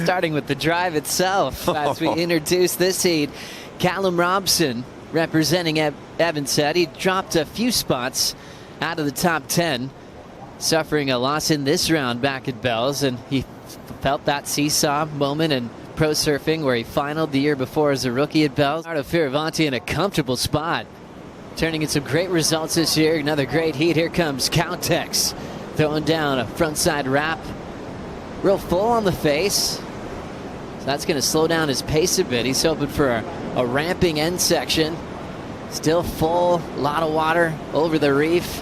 starting with the drive itself as we introduce this heat. Callum Robson representing Evansett. He dropped a few spots out of the top 10, suffering a loss in this round back at Bells, and he felt that seesaw moment in pro surfing where he finaled the year before as a rookie at Bells. Ardo Fioravanti in a comfortable spot, turning in some great results this year. Another great heat. Here comes Caltex throwing down a frontside wrap, real full on the face, so that's going to slow down his pace a bit. He's hoping for a ramping end section. Still full, a lot of water over the reef,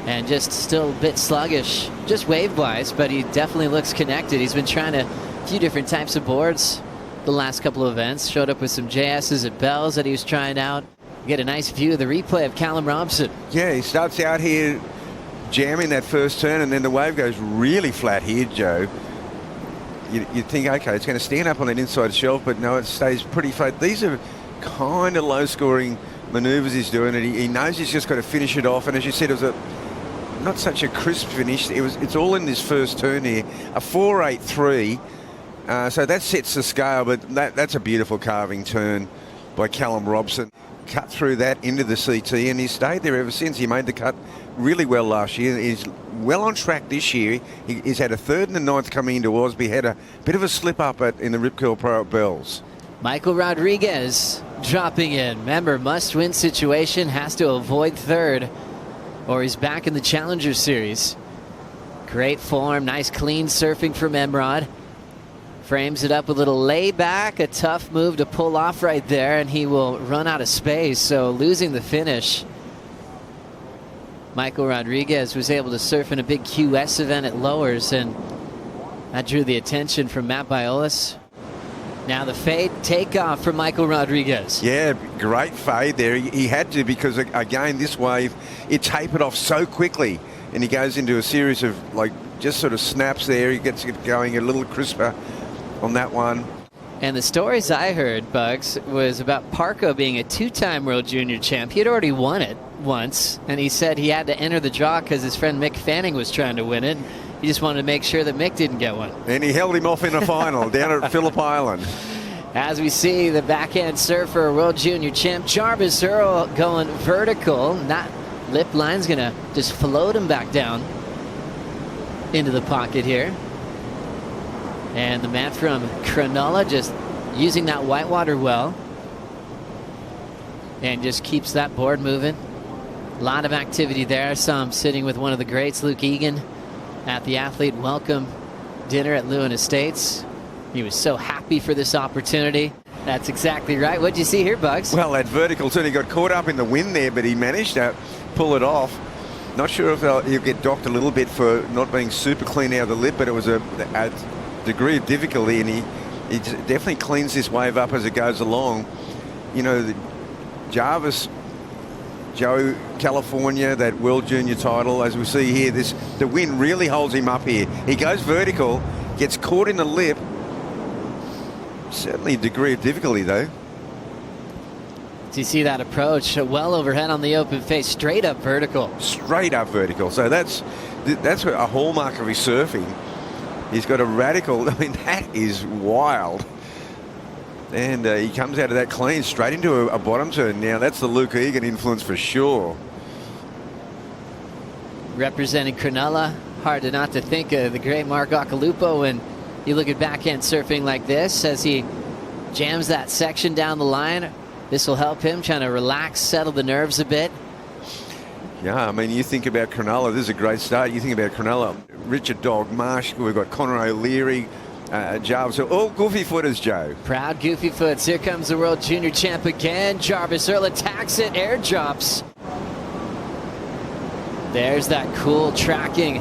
and just still a bit sluggish, just wave-wise, but he definitely looks connected. He's been trying a few different types of boards the last couple of events. Showed up with some JSs at Bells that he was trying out. Get a nice view of the replay of Callum Robson. Yeah, he starts out here jamming that first turn, and then the wave goes really flat here, Joe. You'd think, okay, it's going to stand up on that inside shelf, but no, it stays pretty flat. These are kind of low-scoring maneuvers he's doing, and he knows he's just got to finish it off. And as you said, it was not such a crisp finish. It's all in this first turn here. A 4.83, so that sets the scale, but that's a beautiful carving turn by Callum Robson. Cut through that into the CT, and he's stayed there ever since. He made the cut really well last year. He's well on track this year. He's had a third and a ninth coming into Osby. Had a bit of a slip up in the Rip Curl Pro at Bells. Michael Rodrigues dropping in. Remember, must-win situation, has to avoid third, or he's back in the Challenger Series. Great form, nice clean surfing from Emrod. Frames it up with a little layback, a tough move to pull off right there, and he will run out of space, so losing the finish. Michael Rodrigues was able to surf in a big QS event at Lowers, and that drew the attention from Matt Biolas. Now the fade takeoff from Michael Rodrigues. Yeah, great fade there. He had to, because again, this wave, it tapered off so quickly, and he goes into a series of just sort of snaps there. He gets it going a little crisper on that one. And the stories I heard, Bugs, was about Parko being a two-time World Junior champ. He had already won it once, and he said he had to enter the draw because his friend Mick Fanning was trying to win it. He just wanted to make sure that Mick didn't get one. And he held him off in a final down at Phillip Island. As we see the backhand surfer, World Junior champ Jarvis Earle going vertical. That lip line's going to just float him back down into the pocket here. And the man from Cronulla just using that whitewater well and just keeps that board moving. A lot of activity there. Saw him sitting with one of the greats, Luke Egan, at the Athlete Welcome dinner at Lewin Estates. He was so happy for this opportunity. That's exactly right. What'd you see here, Bugs? Well, that vertical turn, he got caught up in the wind there, but he managed to pull it off. Not sure if he'll get docked a little bit for not being super clean out of the lip, but it was a degree of difficulty, and he definitely cleans this wave up as it goes along. You know, the Jarvis, Joe, California, that World Junior title, as we see here, the wind really holds him up here. He goes vertical, gets caught in the lip. Certainly a degree of difficulty, though. Do you see that approach? Well overhead on the open face, straight up vertical. Straight up vertical. So that's a hallmark of his surfing. He's got a radical, I mean, that is wild. And he comes out of that clean straight into a bottom turn. Now, that's the Luke Egan influence for sure. Representing Cronulla, hard to not to think of the great Mark Occhilupo when you look at backhand surfing like this as he jams that section down the line. This will help him trying to relax, settle the nerves a bit. Yeah, I mean, you think about Cronulla, this is a great start. You think about Cronulla, Richard Dog Marsh, we've got Connor O'Leary, Jarvis, all goofy footers, Joe. Proud goofy foots. Here comes the World Junior champ again. Jarvis Earle attacks it, air drops. There's that cool tracking,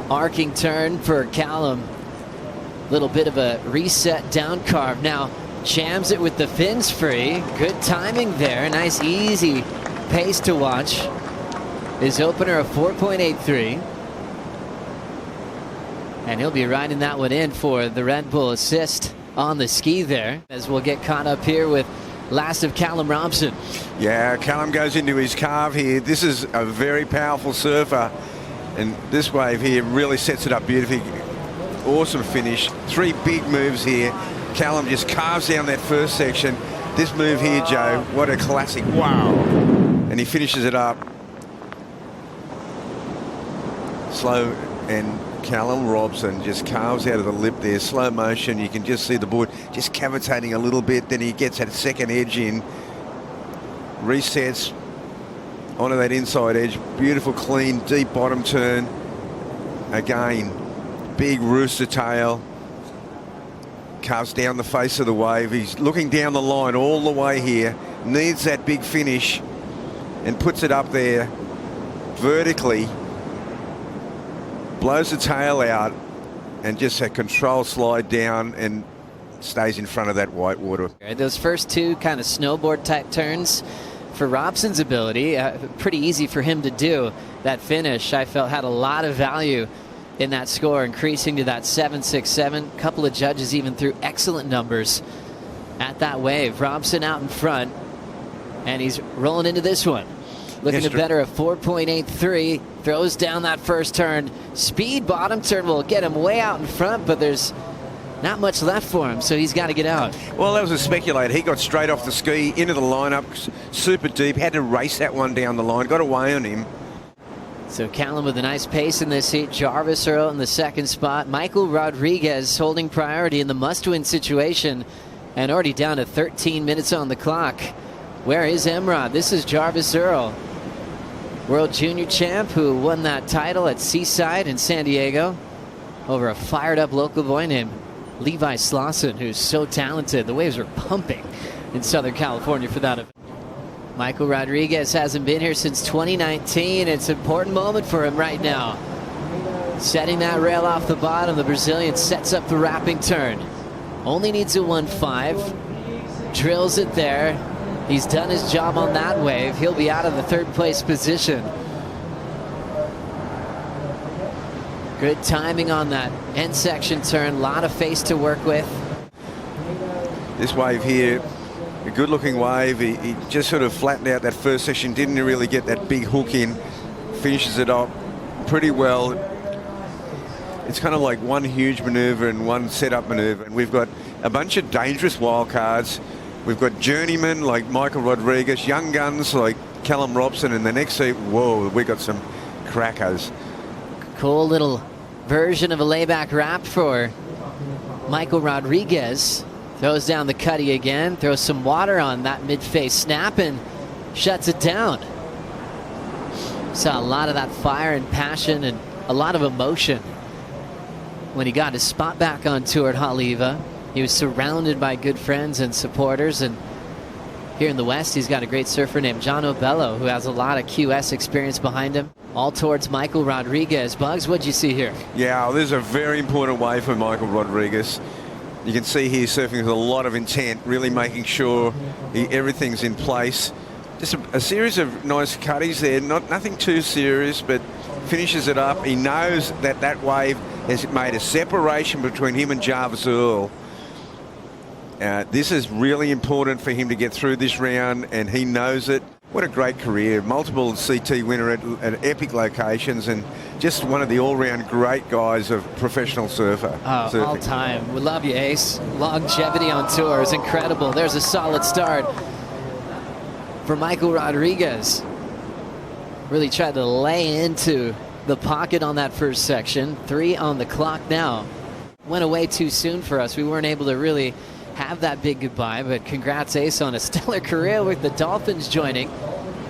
arcing turn for Callum. Little bit of a reset down carve. Now jams it with the fins free. Good timing there. Nice easy pace to watch. His opener of 4.83. And he'll be riding that one in for the Red Bull assist on the ski there, as we'll get caught up here with last of Callum Robson. Yeah, Callum goes into his carve here. This is a very powerful surfer, and this wave here really sets it up beautifully. awesome finish. 3 big moves here. Callum just carves down that first section. This move here, Joe, what a classic. Wow. And he finishes it up. Slow, and Callum Robson just carves out of the lip there. Slow motion. You can just see the board just cavitating a little bit. Then he gets that second edge in. Resets onto that inside edge. Beautiful, clean, deep bottom turn. Again, big rooster tail. Carves down the face of the wave. He's looking down the line all the way here. Needs that big finish and puts it up there vertically. Blows the tail out and just a control slide down and stays in front of that white water. Those first 2 kind of snowboard type turns for Robson's ability, pretty easy for him to do. That finish, I felt, had a lot of value in that score, increasing to that 7.67. A couple of judges even threw excellent numbers at that wave. Robson out in front, and he's rolling into this one. Looking to better a 4.83. Throws down that first turn. Speed bottom turn will get him way out in front, but there's not much left for him, so he's got to get out. Well, that was a speculator. He got straight off the ski, into the lineup, super deep, had to race that one down the line, got away on him. So Callum with a nice pace in this heat. Jarvis, Earle in the second spot. Michael Rodrigues holding priority in the must-win situation, and already down to 13 minutes on the clock. Where is Emrod? This is Jarvis Earle, World Junior Champ, who won that title at Seaside in San Diego over a fired-up local boy named Levi Slauson, who's so talented. The waves are pumping in Southern California for that event. Michael Rodrigues hasn't been here since 2019. It's an important moment for him right now. Setting that rail off the bottom, the Brazilian sets up the wrapping turn. Only needs a 1.5. Drills it there. He's done his job on that wave. He'll be out of the 3rd place position. Good timing on that end section turn. A lot of face to work with. This wave here, a good looking wave. He just sort of flattened out that first section, didn't really get that big hook in. Finishes it up pretty well. It's kind of like one huge maneuver and one setup maneuver. And we've got a bunch of dangerous wild cards. We've got journeymen like Michael Rodrigues, young guns like Callum Robson, and the next seat, whoa, we got some crackers. Cool little version of a layback wrap for Michael Rodrigues. Throws down the cutty again, throws some water on that mid-face snap and shuts it down. Saw a lot of that fire and passion and a lot of emotion when he got his spot back on tour at Haleiwa. He was surrounded by good friends and supporters, and here in the West, he's got a great surfer named John Obello, who has a lot of QS experience behind him, all towards Michael Rodrigues. Bugs, what'd you see here? Yeah, this is a very important wave for Michael Rodrigues. You can see here surfing with a lot of intent, really making sure everything's in place. Just a series of nice cutties there, nothing too serious, but finishes it up. He knows that that wave has made a separation between him and Jarvis Earle. This is really important for him to get through this round, and he knows it. What a great career. Multiple CT winner at epic locations, and just one of the all-round great guys of professional surfer. All time. We love you, Ace. Longevity on tour is incredible. There's a solid start for Michael Rodrigues. Really tried to lay into the pocket on that first section. 3 on the clock now. Went away too soon for us. We weren't able to really have that big goodbye, but congrats, Ace, on a stellar career with the Dolphins joining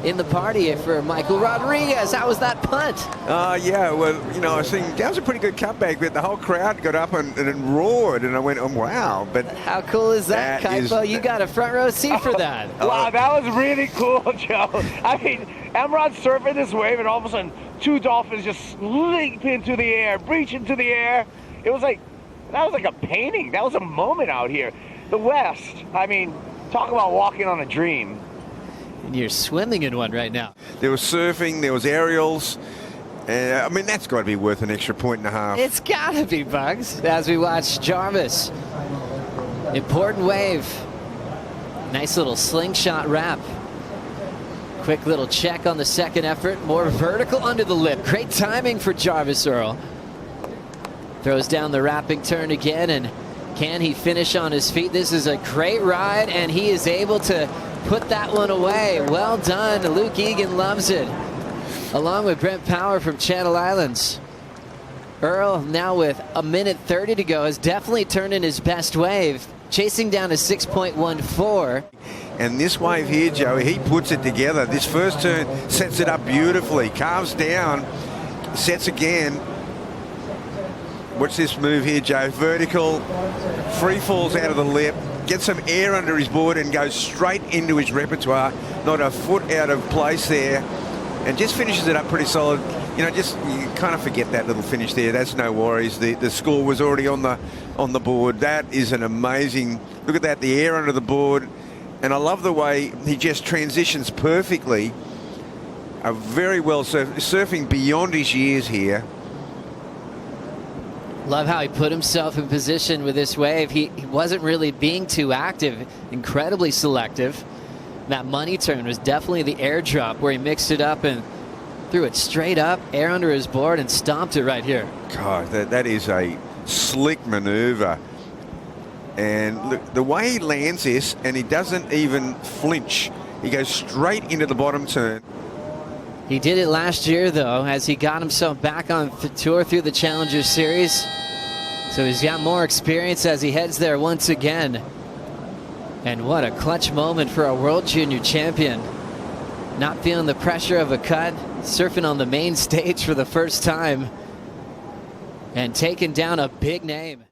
in the party for Michael Rodrigues. How was that punt? Yeah, well, you know, I was thinking that was a pretty good cutback, but the whole crowd got up and roared, and I went, oh, wow. But how cool is that, Kaipo? You got a front row seat for that. Wow, that was really cool, Joe. I mean, Emrod's surfing this wave, and all of a sudden, 2 dolphins just leap into the air, breach into the air. It was like, that was like a painting. That was a moment out here. The West, I mean, talk about walking on a dream. And you're swimming in one right now. There was surfing, there was aerials. I mean, that's got to be worth an extra 1.5. It's got to be, Bugs, as we watch Jarvis. Important wave. Nice little slingshot wrap. Quick little check on the second effort. More vertical under the lip. Great timing for Jarvis Earle. Throws down the wrapping turn again, and can he finish on his feet? This is a great ride, and he is able to put that one away. Well done. Luke Egan loves it, along with Brent Power from Channel Islands. Earle, now with a minute 30 to go, has definitely turned in his best wave, chasing down a 6.14. And this wave here, Joe, he puts it together. This first turn sets it up beautifully, carves down, sets again. Watch this move here, Joe. Vertical, free falls out of the lip, gets some air under his board and goes straight into his repertoire. Not a foot out of place there, and just finishes it up pretty solid. You know, just you kind of forget that little finish there. That's no worries. The score was already on the board. That is an amazing look at that. The air under the board, and I love the way he just transitions perfectly. Very well surfing beyond his years here. Love how he put himself in position with this wave. He wasn't really being too active, incredibly selective. That money turn was definitely the airdrop where he mixed it up and threw it straight up, air under his board, and stomped it right here. God, that is a slick maneuver. And look, the way he lands this, and he doesn't even flinch. He goes straight into the bottom turn. He did it last year, though, as he got himself back on the tour through the Challenger Series. So he's got more experience as he heads there once again. And what a clutch moment for a World Junior champion. Not feeling the pressure of a cut, surfing on the main stage for the first time, and taking down a big name.